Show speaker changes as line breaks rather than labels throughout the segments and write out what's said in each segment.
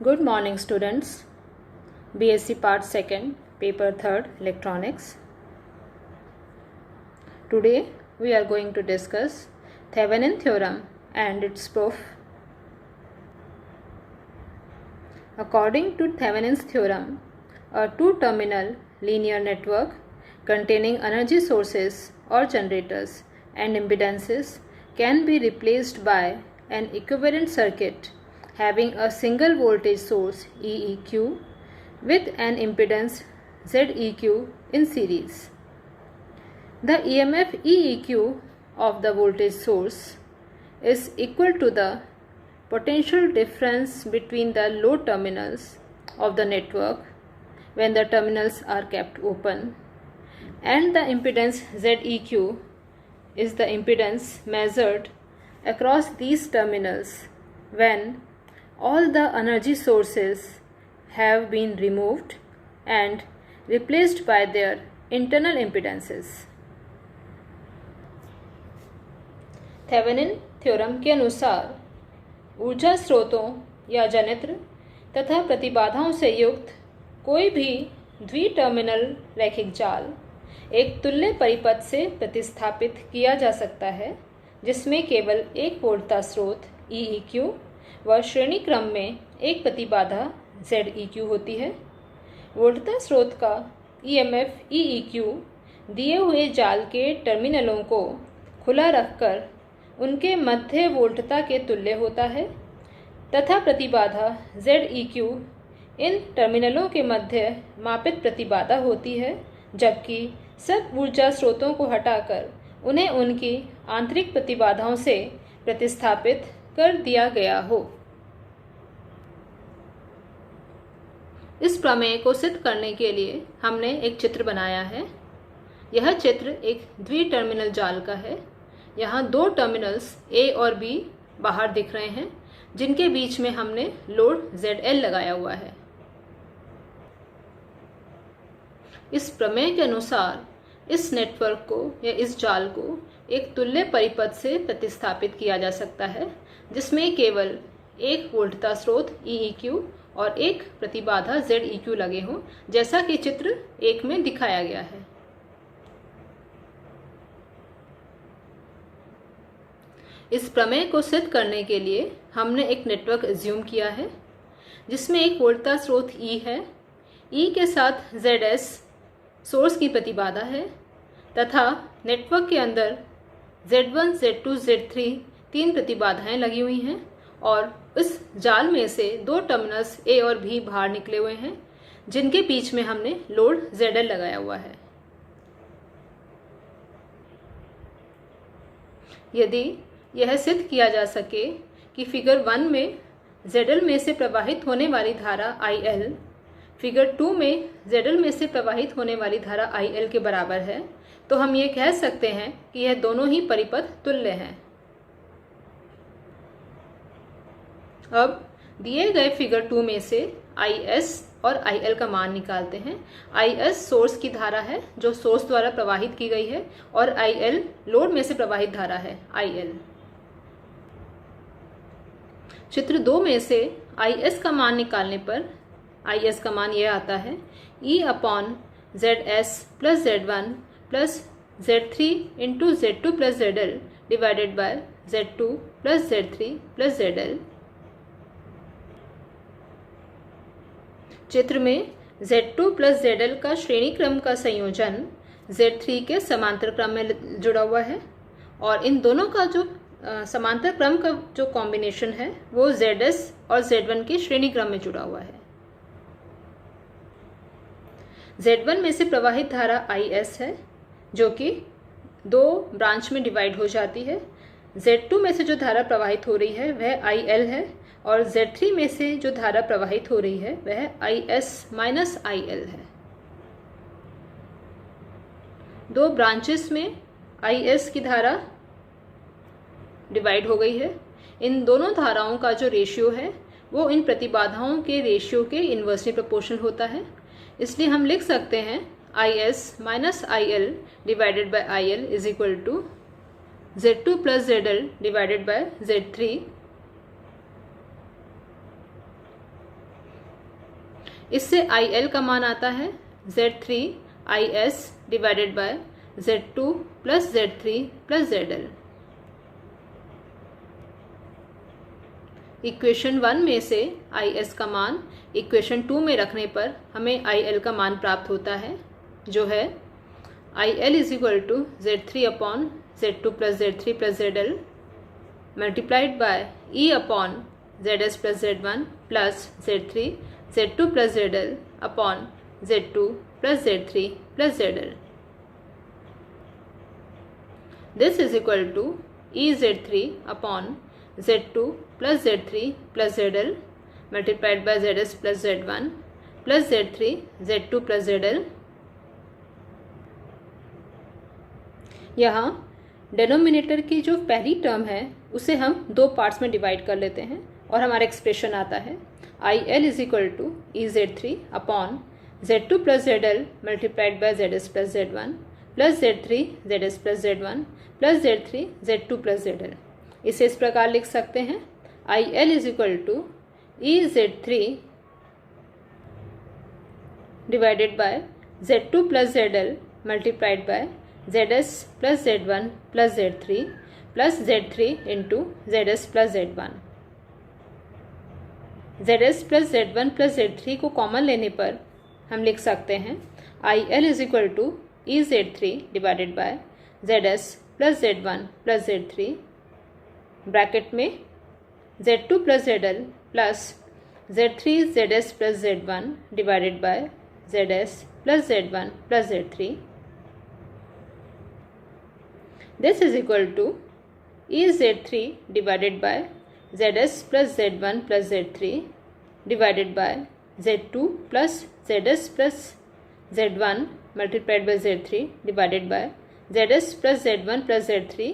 Good morning, students. BSc Part 2nd, Paper 3rd, Electronics. Today we are going to discuss Thevenin theorem and its proof. According to Thevenin's theorem, a two-terminal linear network containing energy sources or generators and impedances can be replaced by an equivalent circuit having a single voltage source EEQ with an impedance ZEQ in series. The EMF EEQ of the voltage source is equal to the potential difference between the load terminals of the network when the terminals are kept open, and the impedance ZEQ is the impedance measured across these terminals when all the energy sources have been removed and replaced by their internal impedances. Thevenin theorem के अनुसार ऊर्जा स्रोतों या जनित्र तथा प्रतिबाधाओं से युक्त कोई भी द्वि-टर्मिनल रैखिक जाल एक तुल्य परिपथ से प्रतिस्थापित किया जा सकता है, जिसमें केवल एक वोल्टता स्रोत EEQ व श्रेणी क्रम में एक प्रतिबाधा ZEQ होती है। वोल्टता स्रोत का EMF EEQ दिए हुए जाल के टर्मिनलों को खुला रखकर उनके मध्य वोल्टता के तुल्य होता है तथा प्रतिबाधा ZEQ इन टर्मिनलों के मध्य मापित प्रतिबाधा होती है, जबकि सब ऊर्जा स्रोतों को हटाकर उन्हें उनकी आंतरिक प्रतिबाधाओं से प्रतिस्थापित कर दिया गया हो। इस प्रमेय को सिद्ध करने के लिए हमने एक चित्र बनाया है। यह चित्र एक द्वि-टर्मिनल जाल का है। यहाँ दो टर्मिनल्स A और B बाहर दिख रहे हैं, जिनके बीच में हमने लोड ZL लगाया हुआ है। इस प्रमेय के अनुसार इस नेटवर्क को या इस जाल को एक तुल्य परिपथ से प्रतिस्थापित किया जा सकता है, जिसमें केवल एक वोल्टता स्रोत EEQ और एक प्रतिबाधा ZEQ लगे हों, जैसा कि चित्र 1 में दिखाया गया है। इस प्रमेय को सिद्ध करने के लिए हमने एक नेटवर्क अज्यूम किया है, जिसमें एक वोल्टता स्रोत E है। E के साथ ZS सोर्स की प्रतिबाधा है तथा नेटवर्क के अंदर Z1, Z2, Z3 तीन प्रतिबाधाएं लगी हुई हैं और इस जाल में से दो टर्मिनल्स A और B बाहर निकले हुए हैं, जिनके बीच में हमने लोड ZL लगाया हुआ है। यदि यह सिद्ध किया जा सके कि फिगर 1 में ZL में से प्रवाहित होने वाली धारा IL फिगर 2 में ZL में से प्रवाहित होने वाली धारा IL के बराबर है, तो हम ये कह सकते हैं कि यह दोनों ही परिपथ तुल्य हैं। अब दिए गए फिगर 2 में से IS और IL का मान निकालते हैं। IS सोर्स की धारा है जो सोर्स द्वारा प्रवाहित की गई है और IL लोड में से प्रवाहित धारा है IL। चित्र 2 में से IS का मान निकालने पर IS का मान यह आता है E/ZS plus Z1 plus Z3 into Z2 plus ZL divided by Z2 plus Z3 plus ZL। चित्र में Z2 प्लस ZL का श्रेणी क्रम का संयोजन Z3 के समांतर क्रम में जुड़ा हुआ है और इन दोनों का जो समांतर क्रम का जो कॉम्बिनेशन है वो ZS और Z1 के श्रेणी क्रम में जुड़ा हुआ है। Z1 में से प्रवाहित धारा IS है, जो कि दो ब्रांच में डिवाइड हो जाती है। Z2 में से जो धारा प्रवाहित हो रही है वह IL है और Z3 में से जो धारा प्रवाहित हो रही है वह IS माइनस IL है। दो ब्रांचेस में IS की धारा डिवाइड हो गई है। इन दोनों धाराओं का जो रेशियो है वो इन प्रतिबाधाओं के रेशियो के इन्वर्सली प्रोपोर्शनल होता है। इसलिए हम लिख सकते हैं IS minus IL divided by IL is equal to Z2 plus ZL divided by Z3 इससे IL का मान आता है Z3IS divided by Z2 plus Z3 plus ZL। Equation 1 में से IS का मान इक्वेशन 2 में रखने पर हमें IL का मान प्राप्त होता है, जो है IL is equal to Z3 upon Z2 plus Z3 plus ZL multiplied by E upon ZS plus Z1 plus Z3 Z2 plus ZL upon Z2 plus Z3 plus ZL। This is equal to E Z3 upon Z2 plus Z3 plus ZL multiplied by ZS plus Z1 plus Z3 Z2 plus ZL। यहाँ denominator की जो पहली term है उसे हम दो parts में divide कर लेते हैं और हमारा एक्सप्रेशन आता है IL is equal to EZ3 upon Z2 plus ZL multiplied by ZS plus Z1 plus Z3 ZS plus Z1 plus Z3 Z2 plus ZL। इसे इस प्रकार लिख सकते हैं IL is equal to EZ3 divided by Z2 plus ZL multiplied by ZS plus Z1 plus Z3 into ZS plus Z1। ZS plus Z1 plus Z3 को common लेने पर हम लिख सकते हैं IL is equal to EZ3 divided by ZS plus Z1 plus Z3 bracket में Z2 plus ZL plus Z3 ZS plus Z1 divided by ZS plus Z1 plus Z3। This is equal to EZ3 divided by ZS plus Z1 plus Z3 divided by Z2 plus ZS plus Z1 multiplied by Z3 divided by ZS plus Z1 plus Z3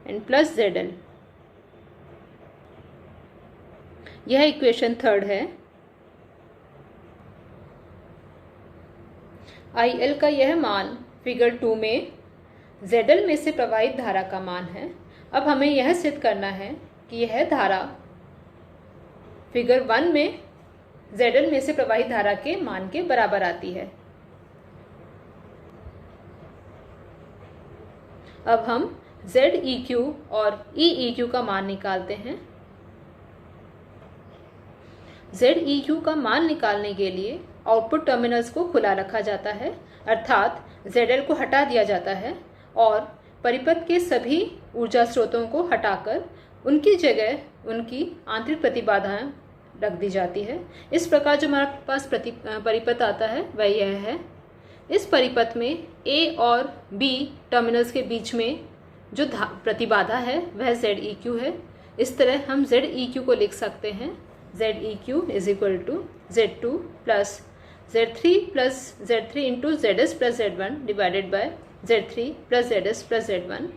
and plus ZL। यह equation 3 है। IL का यह मान figure 2 में ZL में से प्रवाहित धारा का मान है। अब हमें यह सिद्ध करना है कि यह धारा फिगर 1 में ZL में से प्रवाहित धारा के मान के बराबर आती है। अब हम ZEQ और EEQ का मान निकालते हैं। ZEQ का मान निकालने के लिए आउटपुट टर्मिनल्स को खुला रखा जाता है, अर्थात ZL को हटा दिया जाता है और परिपथ के सभी ऊर्जा स्रोतों को हटाकर उनकी जगह उनकी आंतरिक प्रतिबाधाएं रख दी जाती है। इस प्रकार जो हमारे पास परिपथ आता है वह यह है। इस परिपथ में A और B टर्मिनल्स के बीच में जो प्रतिबाधा है वह ZEQ है। इस तरह हम ZEQ को लिख सकते हैं ZEQ is equal to Z2 plus Z3 into ZS plus Z1 divided by Z3 plus ZS plus Z1।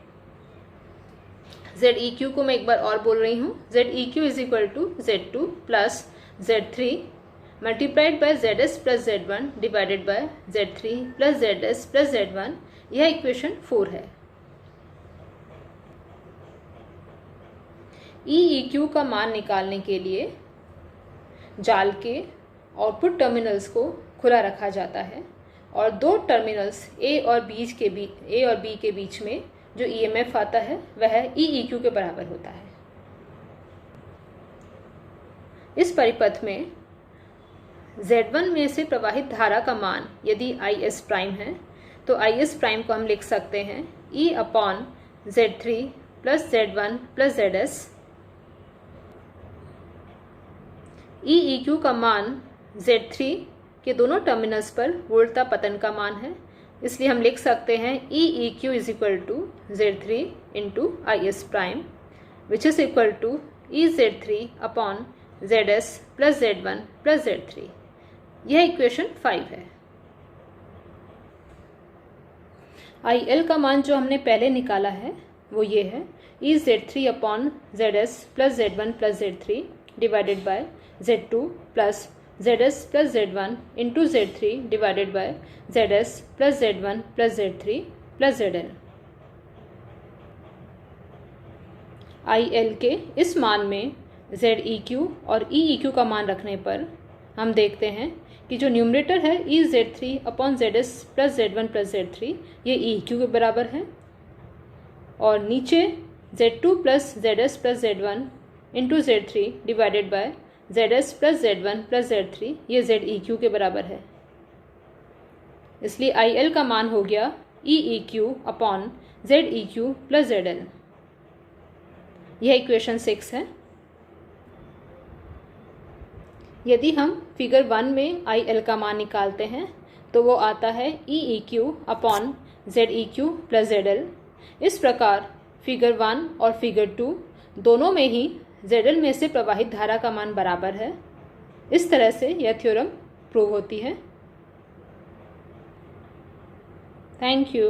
ZEQ को मैं एक बार और बोल रही हूँ, ZEQ is equal to Z2 plus Z3 multiplied by ZS plus Z1 divided by Z3 plus ZS plus Z1। यह equation 4 है। EEQ का मान निकालने के लिए जाल के आउटपुट टर्मिनल्स को खुला रखा जाता है और दो टर्मिनल्स A और B के बीच में जो EMF आता है वह EEQ के बराबर होता है। इस परिपथ में Z1 में से प्रवाहित धारा का मान यदि IS प्राइम है तो IS प्राइम को हम लिख सकते हैं E upon Z3 plus Z1 plus ZS। EEQ का मान Z3 के दोनों टर्मिनल्स पर वोल्टता पतन का मान है, इसलिए हम लिख सकते हैं EEQ is equal to Z3 into IS prime which is equal to EZ3 upon ZS plus Z1 plus Z3। यह इक्वेशन 5 है। IL का मान जो हमने पहले निकाला है वो ये है EZ3 upon ZS plus Z1 plus Z3 divided by Z2 plus ZS plus Z1 into Z3 divided by ZS plus Z1 plus Z3 plus ZL। IL के इस मान में ZEQ और EEQ का मान रखने पर हम देखते हैं कि जो न्यूमरेटर है EZ3 upon ZS plus Z1 plus Z3 ये EQ के बराबर है, और नीचे Z2 plus ZS plus Z1 into Z3 divided by ZS plus Z1 plus Z3 ये ZEQ के बराबर है। इसलिए IL का मान हो गया EEQ upon ZEQ plus ZL। यह इक्वेशन 6 है। यदि हम फिगर 1 में IL का मान निकालते हैं तो वो आता है EEQ upon ZEQ plus ZL। इस प्रकार फिगर 1 और फिगर 2 दोनों में ही ZL में से प्रवाहित धारा का मान बराबर है। इस तरह से यह थ्योरम प्रूव होती है। Thank you.